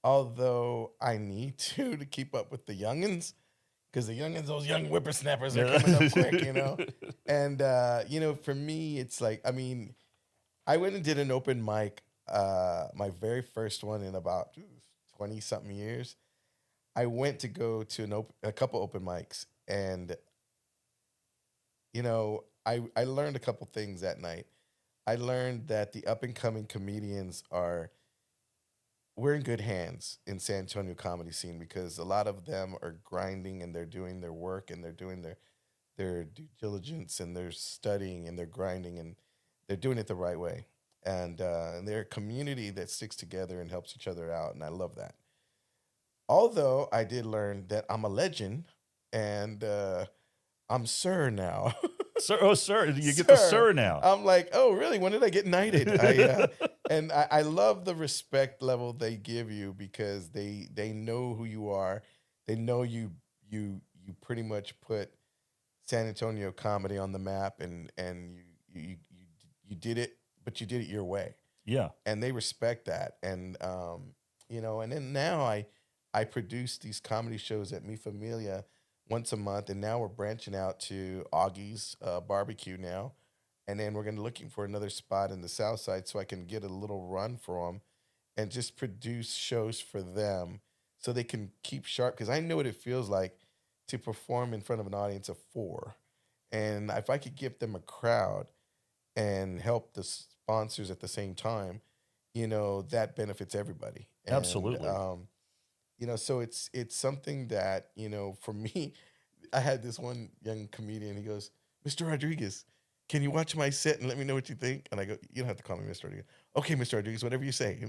although I need to keep up with the youngins, because the youngins, those young whippersnappers, are Yeah. coming up quick, And for me, it's like, I mean, I went and did an open mic, my very first one in about 20 something years. I went to go to a couple open mics, and I learned a couple things that night. I learned that the up and coming comedians are we're in good hands in San Antonio comedy scene, because a lot of them are grinding and they're doing their work and they're doing their due diligence and they're studying and they're grinding and they're doing it the right way. And they're a community that sticks together and helps each other out, and I love that. Although I did learn that I'm a legend, and I'm Sir now. Sir, oh, sir, you get the Sir. sir now. I'm like, oh, really? When did I get knighted? I love the respect level they give you, because they know who you are. They know you pretty much put San Antonio comedy on the map, and you did it, but you did it your way, Yeah. and they respect that. And then now I produce these comedy shows at Mi Familia once a month, and now we're branching out to Augie's barbecue now, and then we're gonna looking for another spot in the South Side so I can get a little run for them and just produce shows for them so they can keep sharp, because I know what it feels like to perform in front of an audience of four, and if I could give them a crowd and help the sponsors at the same time, that benefits everybody. And Absolutely. so it's something that, for me, I had this one young comedian. He goes, "Mr. Rodriguez, can you watch my set and let me know what you think?" And I go, "You don't have to call me Mr. Rodriguez." "Okay, Mr. Rodriguez, whatever you say."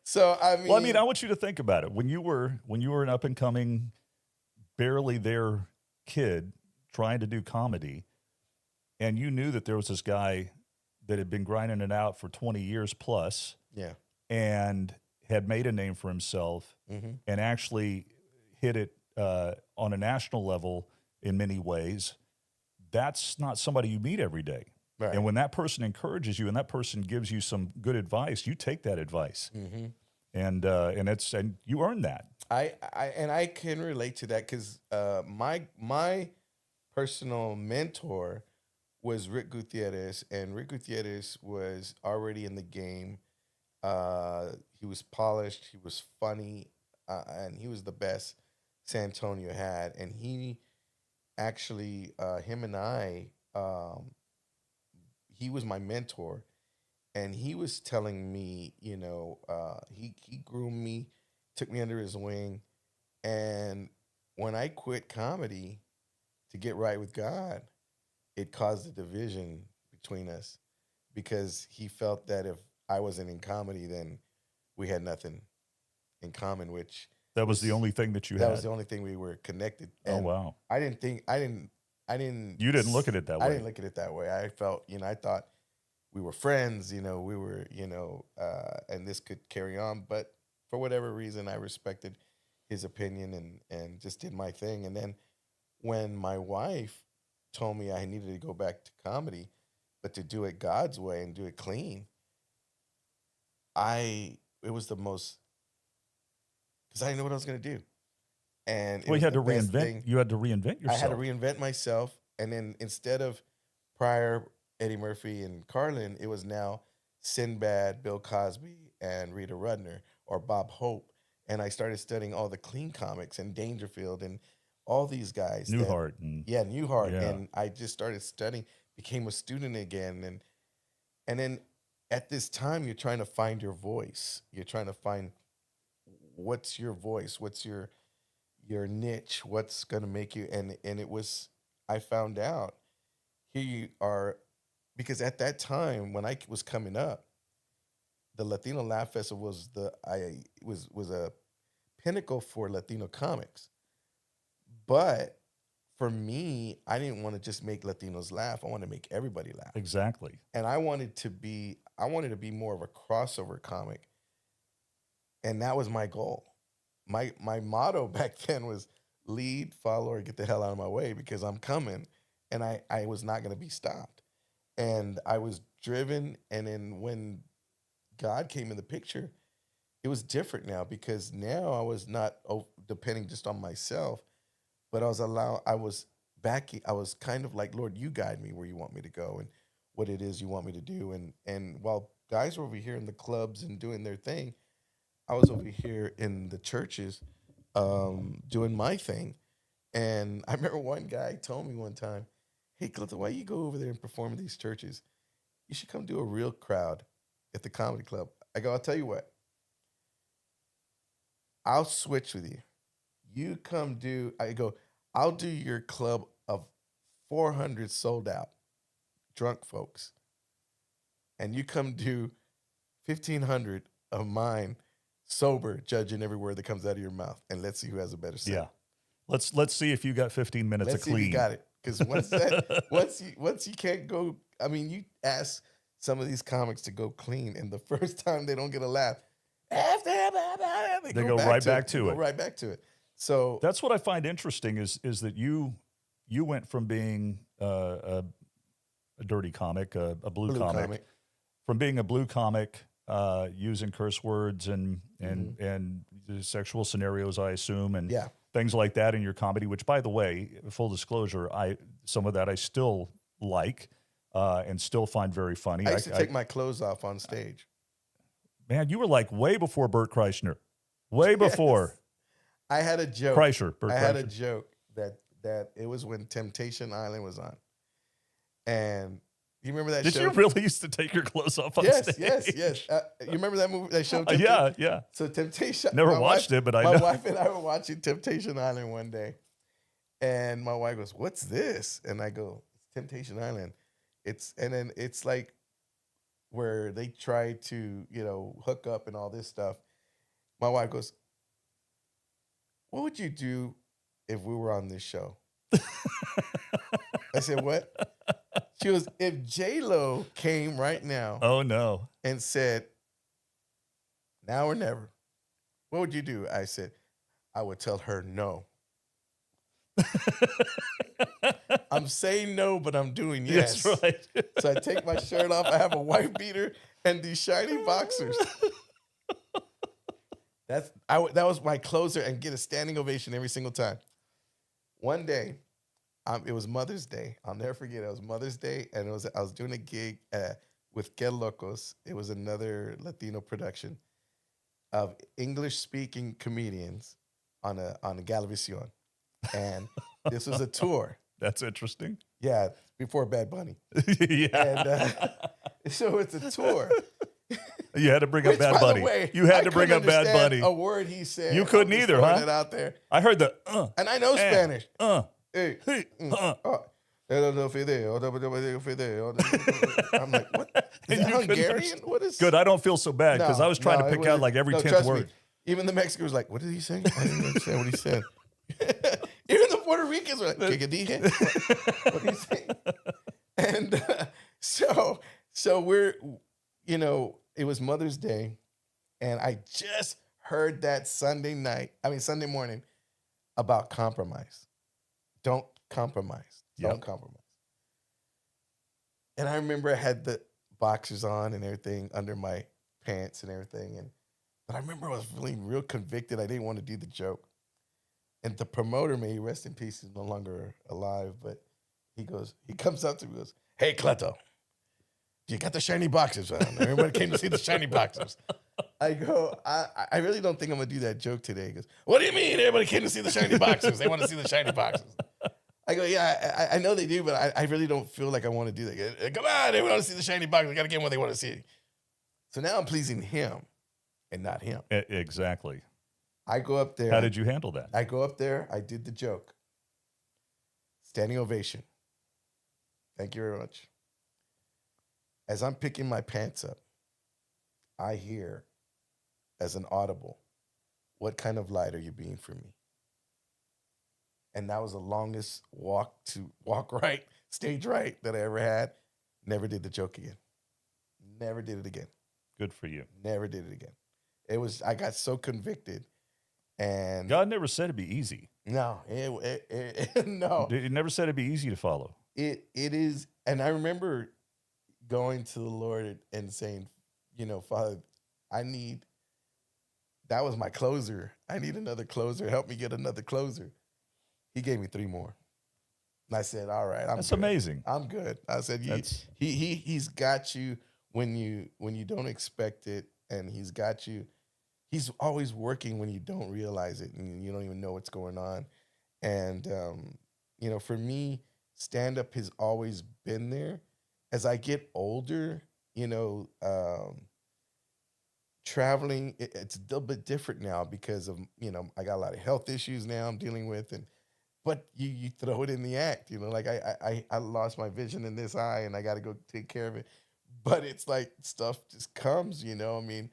So I Well, I mean, I mean, want you to think about it. When you were an up and coming, barely there kid trying to do comedy, and you knew that there was this guy that had been grinding it out for 20 years plus yeah. and had made a name for himself Hmm. and actually hit it on a national level in many ways, that's not somebody you meet every day. And Right. when that person encourages you and that person gives you some good advice, you take that advice, Hmm. and you earn that. I can relate to that, because my personal mentor was Rick Gutierrez, and Rick Gutierrez was already in the game. He was polished, he was funny, and he was the best San Antonio had. And he actually, him and he was my mentor, and he was telling me, he groomed me, took me under his wing, and when I quit comedy to get right with God, it caused a division between us, because he felt that if I wasn't in comedy, then we had nothing in common, which That was the was only thing that you that was had. the only thing we were connected. Oh, And wow. I didn't think I didn't You didn't look at it that I didn't way. look at it that way. I felt, I thought we were friends, we were, and this could carry on. But for whatever reason, I respected his opinion, and just did my thing. And then when my wife told me I needed to go back to comedy, but to do it God's way and do it clean, it was the most, because I didn't know what I was going to do, and it Well, was the best thing. you had to reinvent I had to yourself. reinvent myself, and then instead of prior Eddie Murphy and Carlin, it was now Sinbad, Bill Cosby, and Rita Rudner, or Bob Hope. And I started studying all the clean comics and Dangerfield and all these guys that, Newhart and yeah, Newhart. yeah. And I just started studying, became a student again. And then at this time, you're trying to find your voice. You're trying to find what's your voice, what's your niche, what's going to make you. And it was, I found out, here you are, because at that time when I was coming up, the Latino Laugh Festival was a pinnacle for Latino comics. But for me, I didn't want to just make Latinos laugh. I wanted to make everybody laugh. Exactly. And I wanted to be more of a crossover comic, and that was my goal. My motto back then was lead, follow, or get the hell out of my way, because I'm coming, and I was not going to be stopped. And I was driven, and then when God came in the picture, it was different now because now I was not depending just on myself, but I was I was kind of like, Lord, you guide me where you want me to go and what it is you want me to do. And while guys were over here in the clubs and doing their thing, I was over here in the churches doing my thing. And I remember one guy told me one time, "Hey, Clifton, why you go over there and perform in these churches? You should come do a real crowd at the comedy club." I go, "I'll tell you what, I'll switch with you. You come do," I go, "I'll do your club of 400 sold out drunk folks, and you come do 1,500 of mine sober, judging every word that comes out of your mouth, and let's see who has a better set." Yeah. Let's see if you got 15 minutes Let's of see if you clean. got it. Because once you can't go, I mean, you ask some of these comics to go clean, and the first time they don't get a laugh, they go right back to They it. go right back to it. So That's what I find interesting is that you went from being a dirty comic, a blue comic, from being a blue comic, using curse words and sexual scenarios, I assume, and yeah, things like that in your comedy. Which, by the way, full disclosure, some of that I still like and still find very funny. I used to take my clothes off on stage. Man, you were like way before Bert Kreischer, way before. Yes. I had a joke. Bert I had Kreischer. a joke that it was when Temptation Island was on, and you remember that Did show? you really used to take your clothes off on Yes, stage? yes. You remember that movie? That show? Yeah. So Temptation. Never watched it, but I know. My wife and I were watching Temptation Island one day, and my wife goes, "What's this?" And I go, "It's Temptation Island." It's like where they try to hook up and all this stuff. My wife goes, "What would you do if we were on this show?" I said, "What?" She goes, "If J-Lo came right now Oh no. and said, 'Now or never,' what would you do?" I said, "I would tell her no. I'm saying no, but I'm doing yes." That's right. So I take my shirt off. I have a white beater and these shiny boxers. That was my closer, and get a standing ovation every single time. One day, it was Mother's Day. I'll never forget. It was Mother's Day, and I was doing a gig with Que Locos. It was another Latino production of English speaking comedians on a Galavisión, and this was a tour. That's interesting. Yeah, before Bad Bunny. Yeah. And so it's a tour. You had to bring up Which, Bad by the Bunny. way, You had I to bring couldn't up Bad understand Bunny. a word he said. You couldn't I'm just either, throwing huh? it out there. I heard the And I know Spanish. hey, Hey, uh. I'm like, what? Is that You couldn't Hungarian? What is? Good. I don't feel so bad because I was trying to it pick out wasn't- like every no, 10th trust me, word. even the Mexican was like, "What did he say?" I didn't understand what he said. Even the Puerto Ricans were like, "¿Qué dije?" What did he say? And so we're, it was Mother's Day, and I just heard that Sunday morning about compromise. Don't compromise. Don't Yep. compromise. And I remember I had the boxers on and everything under my pants and everything. But I remember I was feeling real convicted. I didn't want to do the joke. And the promoter, may he rest in peace, is no longer alive, but he comes up to me and goes, "Hey, Cleto, you got the shiny boxers on. Everybody came to see the shiny boxers." I go, I really don't think I'm going to do that joke today. He goes, "What do you mean everybody came to see the shiny boxers? They want to see the shiny boxers." I go, "Yeah, I know they do, but I really don't feel like I want to do that. Come on, they want to see the shiny boxers. We got to get them what they want to see." So now I'm pleasing him and not him. Exactly. I go up there. How did you handle that? I go up there. I did the joke. Standing ovation. Thank you very much. As I'm picking my pants up, I hear as an audible, "What kind of light are you being for me?" And that was the longest walk right, stage right that I ever had. Never did the joke again. Never did it again. Good for you. Never did it again. I got so convicted. And God never said it'd be easy. no, no. He never said it'd be easy to follow. It is, and I remember going to the Lord and saying, "Father, I need that was my closer. I need another closer. Help me get another closer. He gave me 3 more. And I said, "All right, I'm That's good. amazing. I'm good." I said, That's he's got you when you don't expect it, and he's got you. He's always working when you don't realize it and you don't even know what's going on. And for me, stand up has always been there. As I get older, traveling, it's a little bit different now because of I got a lot of health issues now I'm dealing with, and but you throw it in the act, like I lost my vision in this eye and I got to go take care of it, but it's like stuff just comes, I mean,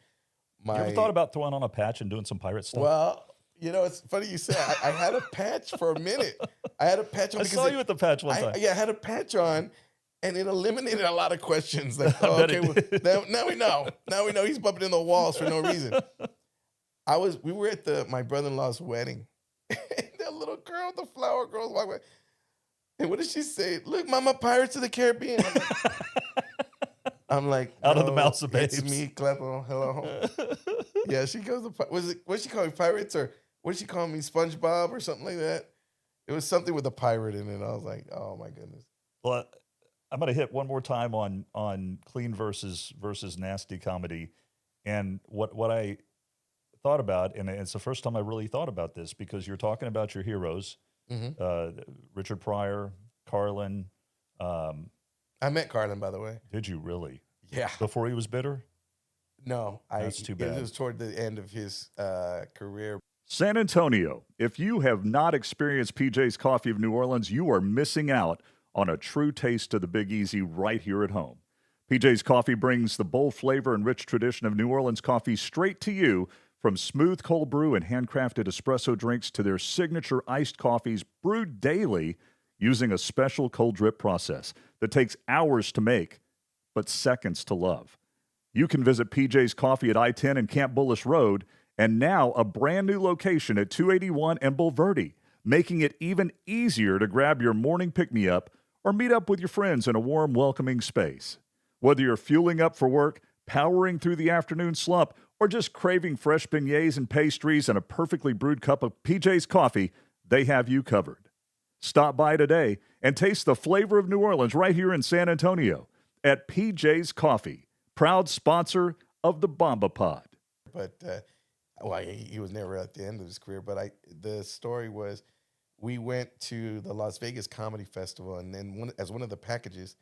you ever thought my about throwing on a patch and doing some pirate stuff? well, it's funny you say. I had a patch for a minute. I had a patch on I because saw you with the patch one I time. yeah, I had a patch on, and it eliminated a lot of questions. Like, I oh, bet okay, it well, did. now we know. Now we know he's bumping in the walls for no reason. We were at my brother-in-law's wedding, and that little girl, the flower girl, walked by. And what did she say? Look, Mama, Pirates of the Caribbean. I'm like, Out of the no, mouths of it's babes. me, Clepo. Hello. Yeah, she goes. What did she call me, pirates, or what did she call me, SpongeBob or something like that? It was something with a pirate in it. I was like, oh my goodness. Well, I'm going to hit one more time on clean versus nasty comedy, and what I thought about, and it's the first time I really thought about this because you're talking about your heroes, Hmm. Richard Pryor, Carlin. Um, I met Carlin, by the way. did you really? Yeah. Before he was bitter? No, That's too it bad. was toward the end of his career. San Antonio, if you have not experienced PJ's Coffee of New Orleans, you are missing out on a true taste of the Big Easy right here at home. PJ's Coffee brings the bold flavor and rich tradition of New Orleans coffee straight to you, from smooth cold brew and handcrafted espresso drinks to their signature iced coffees brewed daily using a special cold drip process that takes hours to make but seconds to love. You can visit PJ's Coffee at I-10 and Camp Bullish Road, and now a brand new location at 281 and Bulverde, making it even easier to grab your morning pick-me-up or meet up with your friends in a warm, welcoming space. Whether you're fueling up for work, powering through the afternoon slump, or just craving fresh beignets and pastries and a perfectly brewed cup of PJ's Coffee, they have you covered. Stop by today and taste the flavor of New Orleans right here in San Antonio at PJ's Coffee, proud sponsor of the Bomba Pod. But well, he was never at the end of his career. But the story was, we went to the Las Vegas Comedy Festival, and then as one of the packages,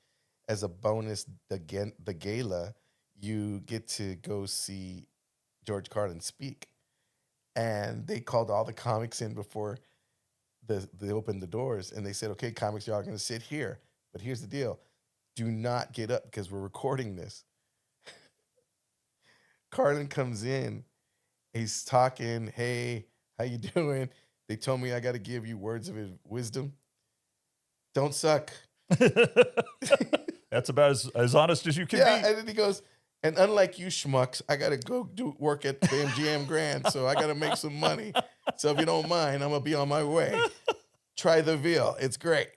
as a bonus, the gala, you get to go see George Carlin speak, and they called all the comics in before they opened the doors, and they said, "Okay, comics, y'all are going to sit here, but here's the deal: do not get up because we're recording this." Carlin comes in, he's talking, "Hey, how you doing? They told me I got to give you words of wisdom. Don't suck." That's about as honest as you can Yeah, be. and then he goes, "And unlike you schmucks, I gotta go do work at the MGM Grand, so I gotta make some money. So if you don't mind, I'm gonna be on my way. Try the veal; it's great."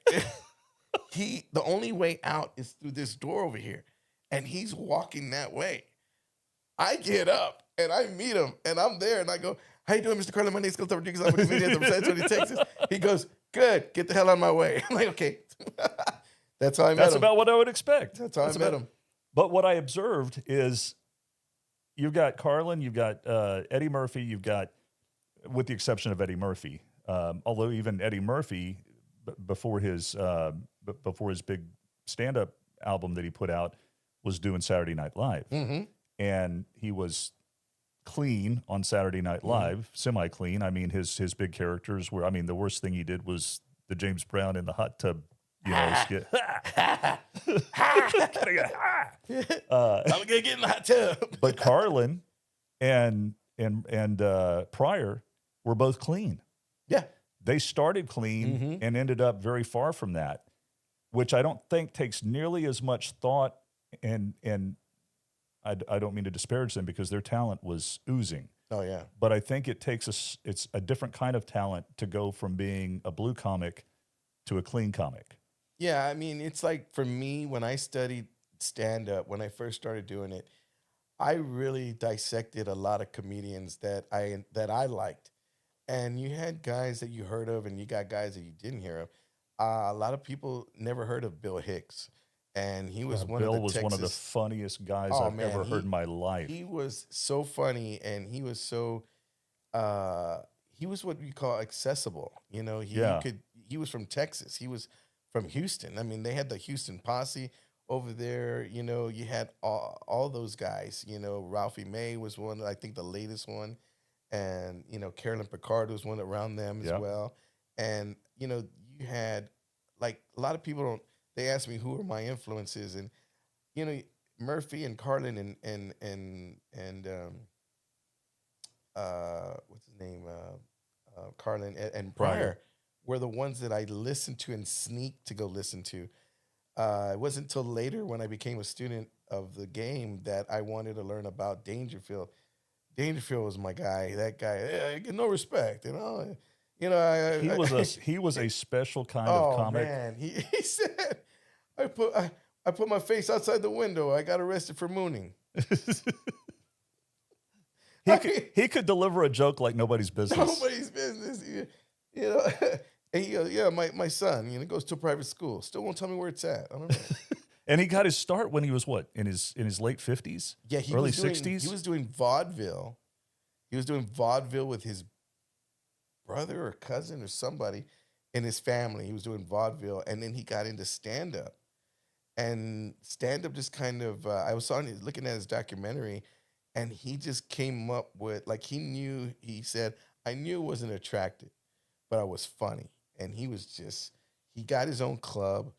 The only way out is through this door over here, and he's walking that way. I get up and I meet him, and I'm there, and I go, "How you doing, Mr. Carlin? My name's Cliff Rodriguez. I'm with the comedian from San Antonio, Texas." He goes, "Good, get the hell out of my way." I'm like, "Okay." That's how I met That's him. about what I would expect. That's how I met him. But what I observed is you've got Carlin, you've got Eddie Murphy, you've got, with the exception of Eddie Murphy, although even Eddie Murphy, before his big stand-up album that he put out, was doing Saturday Night Live. Mm-hmm. And he was clean on Saturday Night Live, semi-clean. I mean, his big characters were, I mean, the worst thing he did was the James Brown in the hot tub, skit. I'm gonna get in the hot tub. But Carlin and Pryor were both clean. Yeah. They started clean and ended up very far from that, which I don't think takes nearly as much thought, and I don't mean to disparage them because their talent was oozing. Oh yeah. But I think it's a different kind of talent to go from being a blue comic to a clean comic. Yeah, I mean, it's like for me, when I studied stand up, when I first started doing it, I really dissected a lot of comedians that I liked, and you had guys that you heard of, and you got guys that you didn't hear of. A lot of people never heard of Bill Hicks, and he was one of the Bill was one of the Texas. funniest guys Oh I've man, ever heard in he my life. he was so funny, and uh he was what you call accessible. You know, Yeah. he was from Texas. He was from Houston. I mean, they had the Houston posse over there. You know, you had all those guys. You know, Ralphie May was one, I think the latest one, and you know, Carolyn Picard was one around them as Yeah. well. And you know, you had like a lot of people don't. They ask me who are my influences, and you know, Murphy and Carlin and what's his name, Carlin and Pryor. Pryor were the ones that I listened to and sneaked to go listen to. It wasn't until later when I became a student of the game that I wanted to learn about Dangerfield. Dangerfield was my guy. That guy, I get no respect, you know. You know, He was a special kind of oh comic. man, he said, I put my face outside the window. I got arrested for mooning. He could deliver a joke like nobody's business. Nobody's business. You know, and he goes, yeah, my son, you know, goes to a private school. Still won't tell me where it's at. I don't know. And he got his start when he was what, in his late 50s, Yeah, he early was doing 60s. he was doing vaudeville. He was doing vaudeville with his brother or cousin or somebody in his family. He was doing vaudeville, and then he got into stand up. And stand up just kind of I was looking at his documentary, and he just came up with like he said I knew it wasn't attractive, but I was funny, and he got his own club.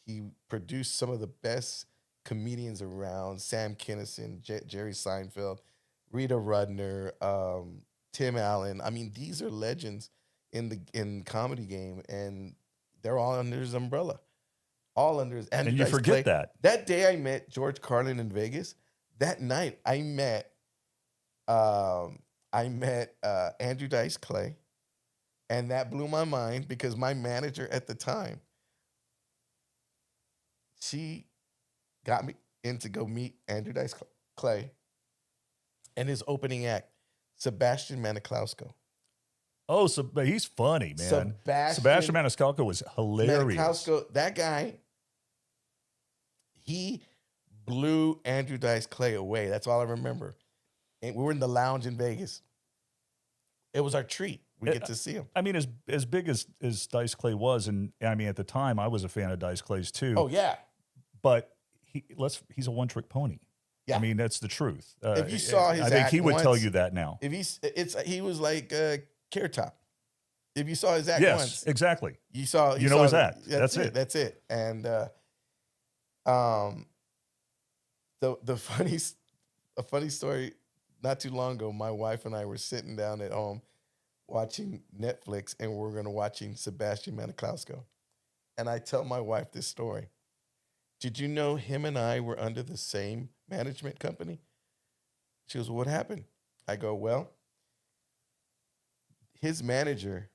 He produced some of the best comedians around: Sam Kinison, Jerry Seinfeld, Rita Rudner, Tim Allen. I mean, these are legends in comedy game, and they're all under his umbrella. All under his And Andrew you Dice forget Clay. that. That day I met George Carlin in Vegas. That night I met Andrew Dice Clay, and that blew my mind because my manager at the time, she got me in to go meet Andrew Dice Clay and his opening act, Sebastian Maniscalco. Oh, so but he's funny, man. Sebastian Maniscalco was hilarious. Maniscalco, that guy, he blew Andrew Dice Clay away. That's all I remember. And we were in the lounge in Vegas. It was our treat. We get to see him. I mean, as big as Dice Clay was, and I mean at the time I was a fan of Dice Clay's too. Oh yeah, but he's a one trick pony. yeah. I mean that's the truth. If you saw his I think act he would tell once, you that now. if he was like Carrot Top. If you saw his act Yes, once, exactly. you saw You know saw his the- act. That's it. That's it. And um, the a funny story. Not too long ago, my wife and I were sitting down at home watching Netflix, and we're going to watching Sebastian Maniscalco. And I tell my wife this story. Did you know him and I were under the same management company? She goes, well, what happened? I go, well, his manager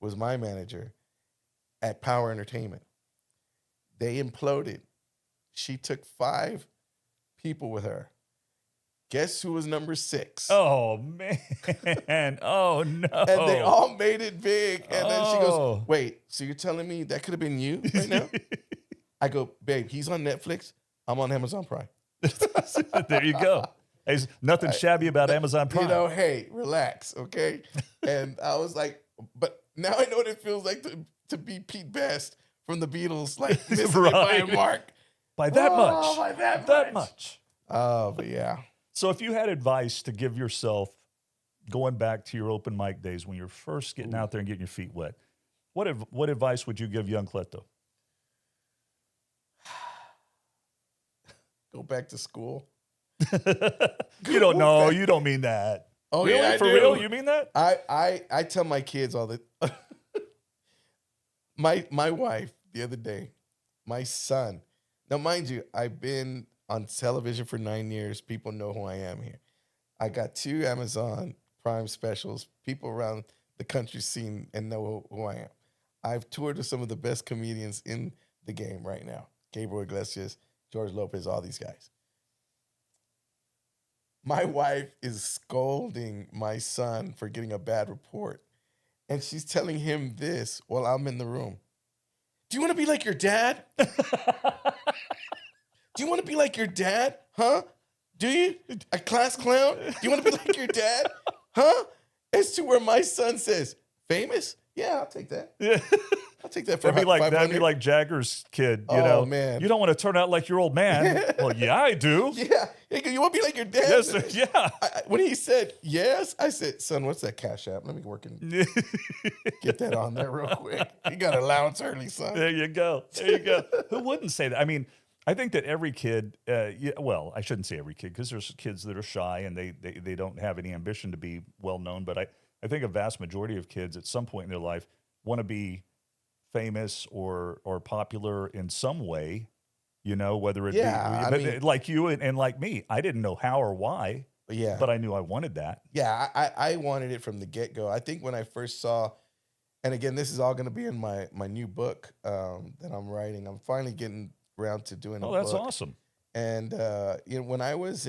was my manager at Power Entertainment. They imploded. She took 5 people with her. Guess who was number 6? Oh man! Oh no! And they all made it big. And then she goes, Oh. wait, so you're telling me that could have been you right now? I go, babe, he's on Netflix. I'm on Amazon Prime. There you go. There's nothing shabby about Amazon Prime. You know, hey, relax, okay? And I was like, but now I know what it feels like to be Pete Best from the Beatles, like missing it by a Right. mark. By that much. By that much. Oh, but yeah. So if you had advice to give yourself going back to your open mic days when you're first getting out there and getting your feet wet, what advice would you give young Cleto? Go back to school. You don't know. You don't mean that. Oh, really? yeah, I For do. real? You mean that? I tell my kids all the my wife the other day, my son. Now, mind you, I've been on television for 9 years. People know who I am here. I got 2 Amazon Prime specials. People around the country seen and know who I am. I've toured with some of the best comedians in the game right now. Gabriel Iglesias, George Lopez, all these guys. my wife is scolding my son for getting a bad report. And she's telling him this while I'm in the room. Do you want to be like your dad? Do you want to be like your dad? Huh? Do you? A class clown? Do you want to be like your dad? Huh? As to where my son says, famous? Yeah, I'll take that. Yeah. I'll take that for That'd be like 500. Jagger's kid, Oh, man. You don't want to turn out like your old man. Well, yeah, I do. Yeah. You want to be like your dad? Yes, sir. Yeah. When he said yes, I said, son, what's that Cash App? Let me work and get that on there real quick. You got allowance early, son. There you go. There you go. Who wouldn't say that? I mean, I think that every kid, well, I shouldn't say every kid because there's kids that are shy and they don't have any ambition to be well known. But I think a vast majority of kids at some point in their life want to be famous or popular in some way, whether it Yeah, be, I mean, like you and like me. I didn't know how or why, yeah. but I knew I wanted that. Yeah, I wanted it from the get-go. I think when I first saw, and again, this is all going to be in my new book that I'm writing. I'm finally getting around to doing a Oh, book. that's awesome. And when I was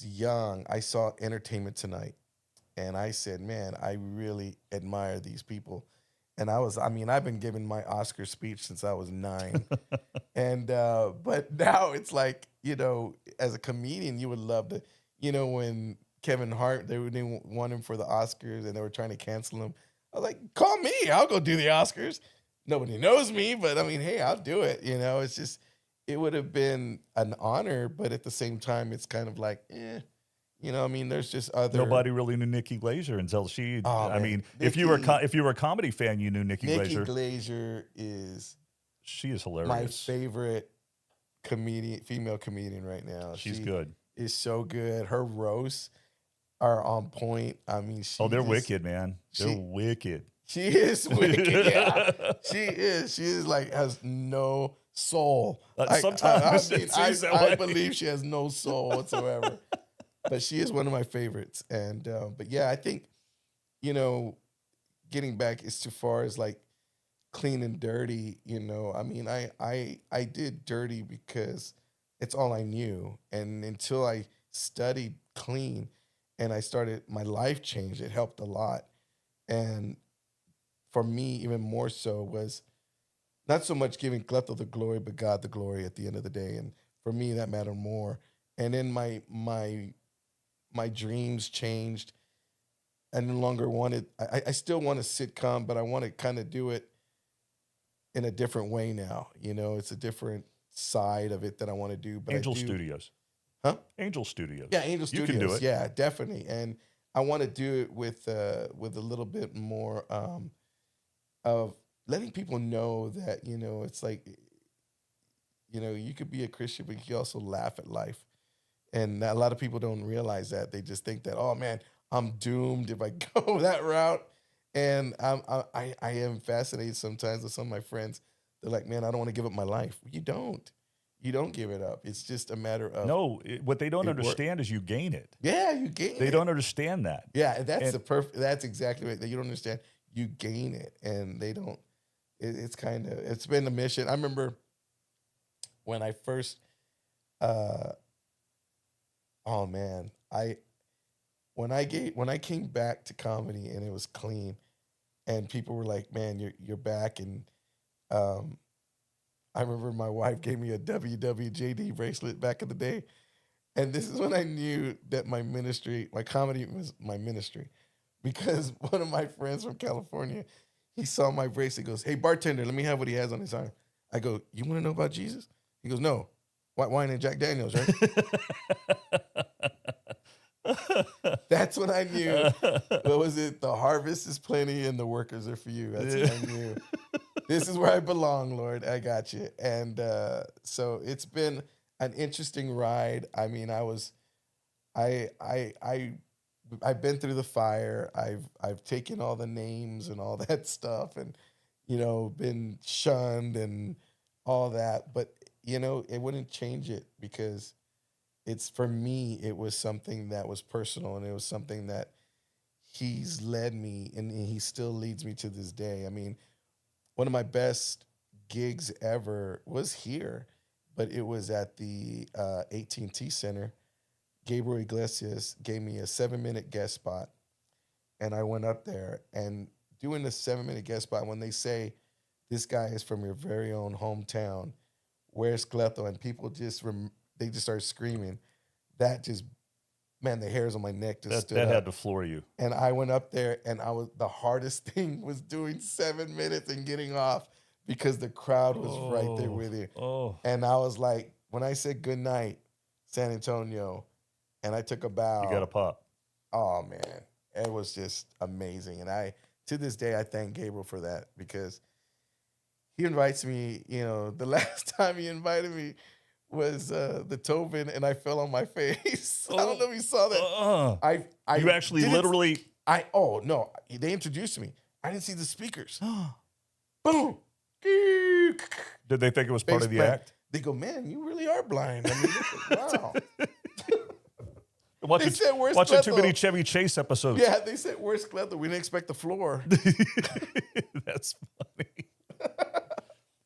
young, I saw Entertainment Tonight, and I said, man, I really admire these people. And I've been giving my Oscar speech since I was 9. And but now it's like, as a comedian, you would love to, when Kevin Hart, they didn't want him for the Oscars and they were trying to cancel him. I was like, call me, I'll go do the Oscars. Nobody knows me, but I mean, hey, I'll do it. It's just, it would have been an honor, but at the same time, it's kind of like, there's just other. Nobody really knew Nikki Glaser until she. Oh, I man. mean, if you were a comedy fan, you knew Nikki Nikki Glaser. Glaser is She is hilarious. my favorite female comedian right now. She's She good. is so good. Her roasts are on point. I mean, They're wicked, man. They're she- wicked. She is wicked. Yeah, she is. She is like has no soul. Sometimes it seems that way. I believe she has no soul whatsoever. But she is one of my favorites. And but yeah, I think getting back as too far as like clean and dirty. I mean, I did dirty because it's all I knew, and until I studied clean and my life changed. It helped a lot, and for me, even more so was not so much giving Klepto the glory, but God the glory at the end of the day. And for me, that mattered more. And then my dreams changed. I no longer wanted. I still want a sitcom, but I want to kind of do it in a different way now. It's a different side of it that I want to do. But Angel Studios. Huh? Angel Studios. Yeah, Angel Studios. You can do it. Yeah, definitely. And I want to do it with a little bit more of letting people know that it's like you could be a Christian, but you can also laugh at life. And a lot of people don't realize that. They just think that, oh man, I'm doomed if I go that route. And I am fascinated sometimes with some of my friends. They're like, man, I don't want to give up my life. You don't. You don't give it up. It's just a matter of what they don't understand is you gain it. Yeah, you gain it. They don't understand that. Yeah, that's exactly right. That you don't understand. You gain it, and they don't. It's been a mission. I remember when I first. Oh man, when I came back to comedy and it was clean, and people were like, "Man, you're back," and I remember my wife gave me a WWJD bracelet back in the day, and this is when I knew that my comedy was my ministry, because one of my friends from California, he saw my bracelet. He goes, "Hey bartender, let me have what he has on his arm." I go, "You want to know about Jesus?" He goes, "No, white wine and Jack Daniels, right?" That's when I knew. What was it? The harvest is plenty and the workers are few. That's when I knew. This is where I belong, Lord. I got you. And so it's been an interesting ride. I mean, I've been through the fire. I've taken all the names and all that stuff, and been shunned and all that. But it wouldn't change it, because for me, it was something that was personal, and it was something that he's led me, and he still leads me to this day. I mean, one of my best gigs ever was here, but it was at the AT&T Center Gabriel Iglesias gave me a 7-minute guest spot, and I went up there and doing the 7-minute guest spot. When they say this guy is from your very own hometown, where's Cleto, and people just they just start screaming. That just, man, the hairs on my neck just stood That up. had to floor you. And I went up there, and the hardest thing was doing 7 minutes and getting off because the crowd was right there with you. Oh, And I was like, when I said good night, San Antonio, and I took a bow. you got to pop. Oh man, it was just amazing. And to this day, I thank Gabriel for that, because he invites me. The last time he invited me was the Tobin, and I fell on my face. I don't know if you saw that. You actually literally. Oh no, they introduced me. I didn't see the speakers. Boom. Did they think it was part of the act? They go, man, you really are blind. I mean, wow. Watching too many Chevy Chase episodes. Yeah, they said, where's Cleto? We didn't expect the floor. That's funny.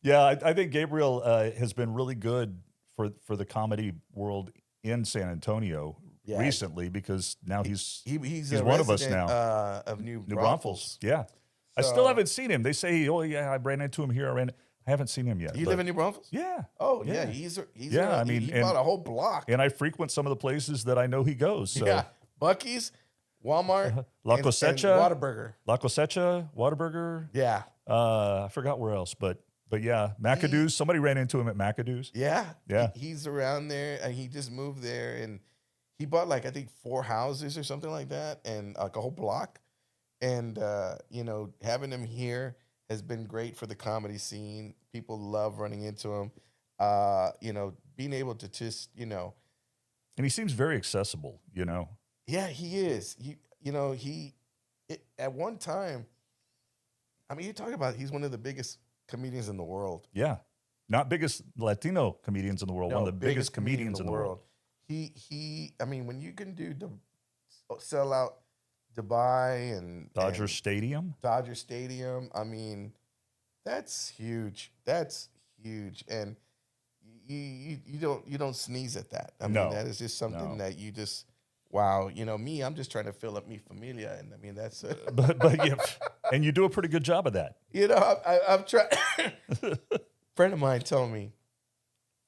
Yeah, I think Gabriel has been really good for the comedy world in San Antonio recently, because now he's one of us now. Of New Braunfels. Braunfels. Yeah. I still haven't seen him. They say, oh yeah, I ran into him here. I haven't seen him yet. You live in New Braunfels? Yeah. Oh yeah. he's yeah. I mean, he bought a whole block. And I frequent some of the places that I know he goes. So. Yeah, Buc-ee's, Walmart, La and Cosecha, Whataburger. La Cosecha, Whataburger. Yeah. I forgot where else, but yeah, McAdoo's. Somebody ran into him at McAdoo's. Yeah. Yeah. He's around there, and he just moved there, and he bought like, I think 4 houses or something like that, and like a whole block. And having him here has been great for the comedy scene. People love running into him. Being able to just, And he seems very accessible, Yeah, he is. At one time, I mean, you talk about, he's one of the biggest comedians in the world. Yeah. Not biggest Latino comedians in the world, one of the biggest comedians in the world. I mean, when you can sell out Dubai and Dodger Stadium, I mean, that's huge. That's huge. And you don't sneeze at that. I mean, that is just something that you just, wow. Me, I'm just trying to fill up Mi Familia, and I mean, that's but yeah, and you do a pretty good job of that. I've tried. Friend of mine told me,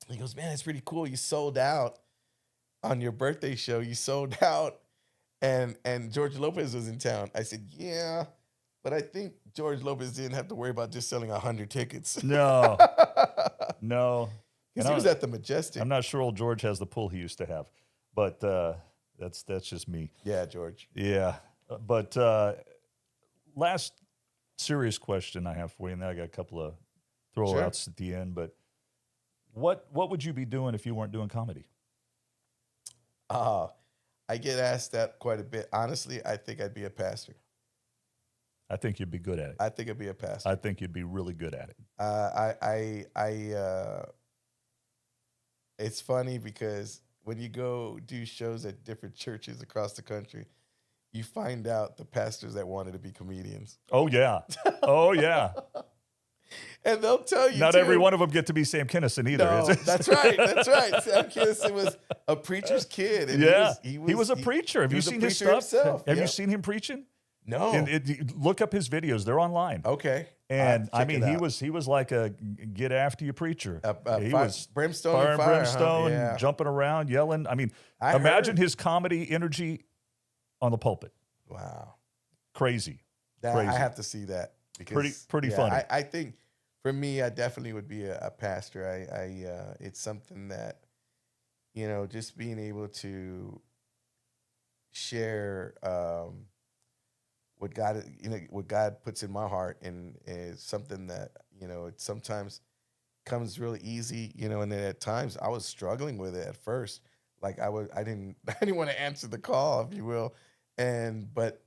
he goes, man, it's pretty cool. You sold out on your birthday show. You sold out, and George Lopez was in town. I said, yeah, but I think George Lopez didn't have to worry about just selling 100 tickets. No. Because he was at the Majestic. I'm not sure old George has the pull he used to have, but that's just me. Yeah, George. Yeah, but last serious question I have for you, and then I got a couple of throwouts at the end. But what would you be doing if you weren't doing comedy? I get asked that quite a bit. Honestly, I think I'd be a pastor. I think you'd be good at it. I think I'd be a pastor. I think you'd be really good at it. It's funny because when you go do shows at different churches across the country, you find out the pastors that wanted to be comedians. Oh yeah. Oh yeah. And they'll tell you, not every one of them get to be Sam Kinison either. No, that's right. That's right. Sam Kinison was a preacher's kid. And he was a preacher. Have you seen his stuff? Himself. Have you seen him preaching? No. And look up his videos. They're online. Okay. And I mean, he was like a get after you preacher. He was brimstone, fire and fire, brimstone, Yeah. jumping around, yelling. I mean, imagine his comedy energy on the pulpit. Wow. Crazy. I have to see that. Because, pretty funny. I think for me, I definitely would be a pastor. It's something that, just being able to share what God puts in my heart, and is something that, it sometimes comes really easy, and then at times I was struggling with it at first. Like I didn't want to answer the call, if you will. But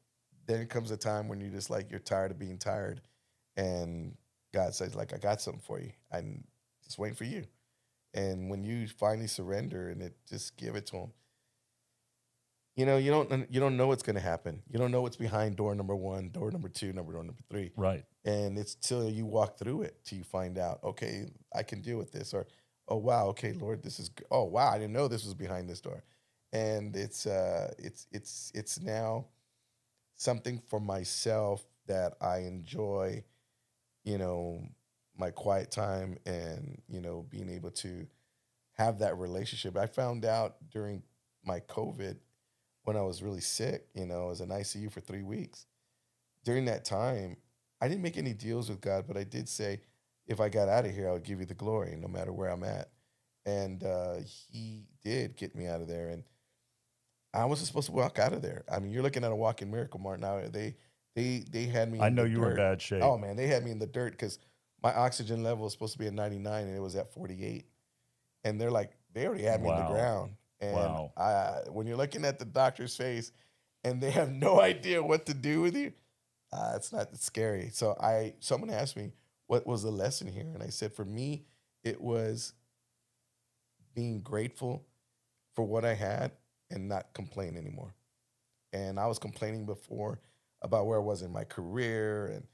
then comes a time when you're tired of being tired, and God says, like, I got something for you. I'm just waiting for you. And when you finally surrender and just give it to him, you don't know what's going to happen. You don't know what's behind door number 1, door number 2, door number 3. Right. And it's till you walk through it till you find out, okay, I can deal with this. Or, oh, wow, okay, Lord, oh, wow, I didn't know this was behind this door. and it's now something for myself that I enjoy, you know, my quiet time and, being able to have that relationship. I found out during my COVID when I was really sick, I was in ICU for 3 weeks. During that time, I didn't make any deals with God, but I did say, if I got out of here, I would give you the glory, no matter where I'm at. And He did get me out of there, and I wasn't supposed to walk out of there. I mean, you're looking at a walking miracle, Mark. Now they had me I in know the you were in dirt. bad shape. Oh man, they had me in the dirt because my oxygen level was supposed to be at 99 and it was at 48. And they're like, they already had me in the Wow. ground. And Wow. when you're looking at the doctor's face and they have no idea what to do with you, it's scary. So someone asked me, what was the lesson here? And I said, for me, it was being grateful for what I had and not complain anymore. And I was complaining before about where I was in my career and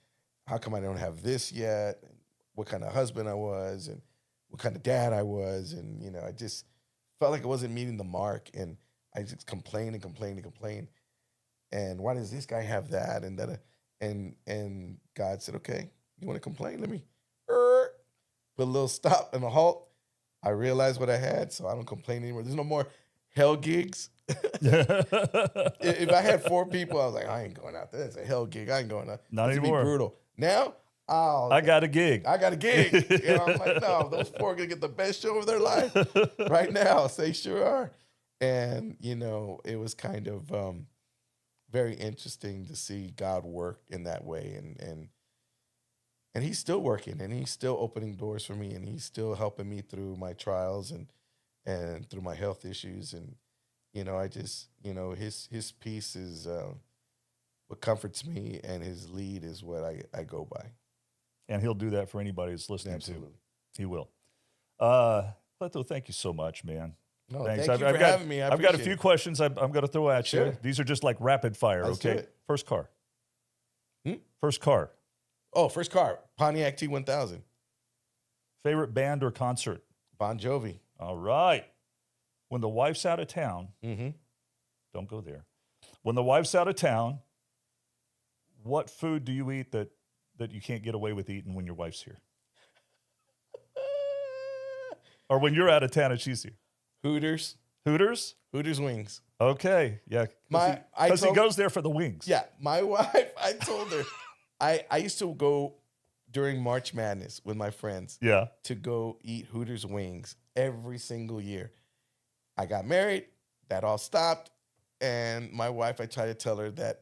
how come I don't have this yet, and what kind of husband I was, and what kind of dad I was, and I just felt like I wasn't meeting the mark, and I just complained and complained and complained. And why does this guy have that and that? And God said, okay, you want to complain? Let me put a little stop and a halt. I realized what I had, so I don't complain anymore. There's no more hell gigs. If I had 4 people, I was like, I ain't going out there. It's a hell gig. I ain't going out. Not It's anymore. Be brutal. Now, I got a gig. I got a gig. I'm like, no, those 4 are gonna get the best show of their life right now. They sure are. And it was kind of very interesting to see God work in that way, and He's still working, and He's still opening doors for me, and He's still helping me through my trials and through my health issues, and I just His peace is what comforts me, and His lead is what I go by. And He'll do that for anybody that's listening Absolutely. to. He will. Leto, thank you so much, man. No, Thanks. thank you for having me. I've got a few questions I'm going to throw at you. Sure. These are just like rapid fire, Let's do okay? it. First car. Hmm? First car. Oh, first car, Pontiac T1000. Favorite band or concert? Bon Jovi. All right. When the wife's out of town, Mm-hmm. don't go there. When the wife's out of town, what food do you eat that you can't get away with eating when your wife's here? Or when you're out of town and she's here? Hooters. Hooters? Hooters wings. Okay. Yeah. Because he goes there for the wings. Yeah, my wife, I told her, I used to go during March Madness with my friends Yeah. to go eat Hooters wings every single year. I got married, that all stopped. And my wife, I try to tell her that,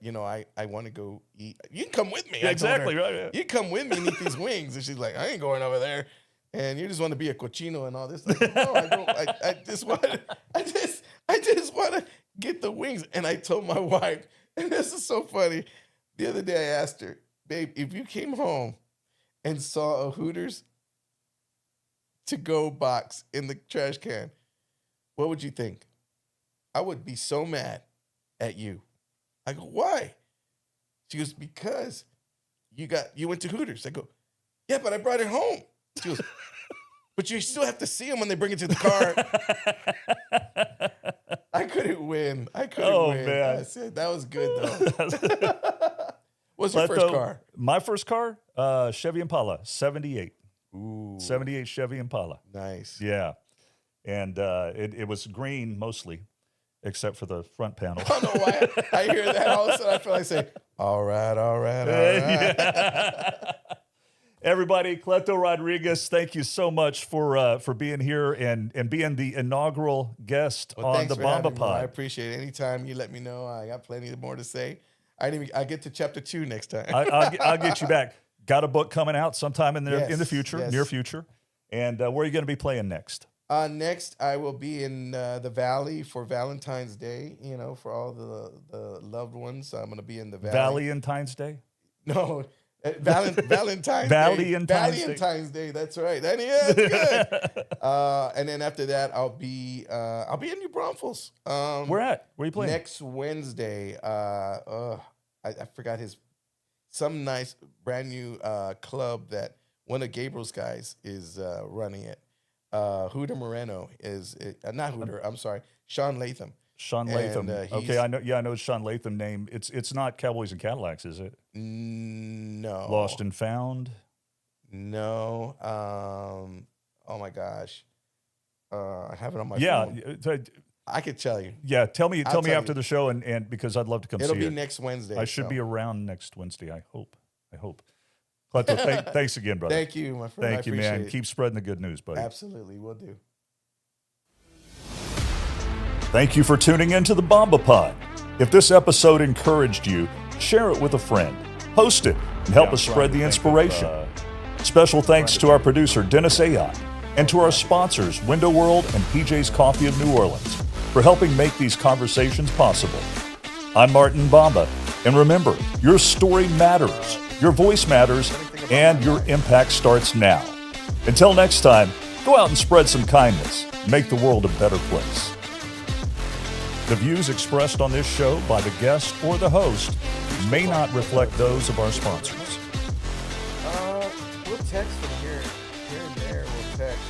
I want to go eat. You can come with me. Yeah, I told her, exactly. Right. Yeah. you come with me and eat these wings. And she's like, I ain't going over there. And you just want to be a cochino and all this. Like, no, I don't. I just want to get the wings. And I told my wife, and this is so funny. The other day I asked her, babe, if you came home and saw a Hooters to-go box in the trash can, what would you think? I would be so mad at you. I go, why? She goes, because you went to Hooters. I go, yeah, but I brought it home. She goes, but you still have to see them when they bring it to the car. I couldn't win. Oh, win. man. I said, that was good, though. What's your first car? My first car, Chevy Impala, 78. Ooh, 78 Chevy Impala. nice. Yeah. And it was green mostly, except for the front panel. I don't know why I hear that. All of a sudden, I feel like saying, all right, all right, all right. Yeah. Everybody, Cleto Rodriguez, thank you so much for being here and being the inaugural guest Well, on thanks the for Bomba having me. I Pod. appreciate it. Anytime you let me know, I got plenty more to say. I get to chapter 2 next time. I'll get you back. Got a book coming out sometime in the Yes, future, yes. near future. And where are you going to be playing next? Next, I will be in the Valley for Valentine's Day. For all the loved ones, I'm going to be in the Valley. Valentine's Day? No, Valentine's Day. Valentine's Day. That's right. That's good. And then after that, I'll be in New Braunfels. Where at? Where are you playing? Next Wednesday. I forgot some nice brand new club that one of Gabriel's guys is running it. Hooter Moreno is not Hooter. I'm sorry, Sean Latham. Sean And, Latham. he's- Okay, I know. Yeah, I know Sean Latham name. It's not Cowboys and Cadillacs, is it? No. Lost and Found. No. Oh my gosh. I have it on my Yeah, phone. I could tell you. yeah. Tell me I'll tell after you. the show, and because I'd love to come It'll see be it. next Wednesday. I should so. be around next Wednesday. I hope. Cleto, thanks again, brother. Thank you, my friend. Thank I you, man. appreciate it. Keep spreading the good news, buddy. Absolutely, we'll do. Thank you for tuning in to the Bomba Pod. If this episode encouraged you, share it with a friend, post it, and help us spread the inspiration. Special thanks to our producer, Dennis Ayotte, and to our sponsors, Window World and PJ's Coffee of New Orleans, for helping make these conversations possible. I'm Martin Bomba, and remember, your story matters, your voice matters, and your impact starts now. Until next time, go out and spread some kindness. Make the world a better place. The views expressed on this show by the guest or the host may not reflect those of our sponsors. We'll text from here and there. We'll text.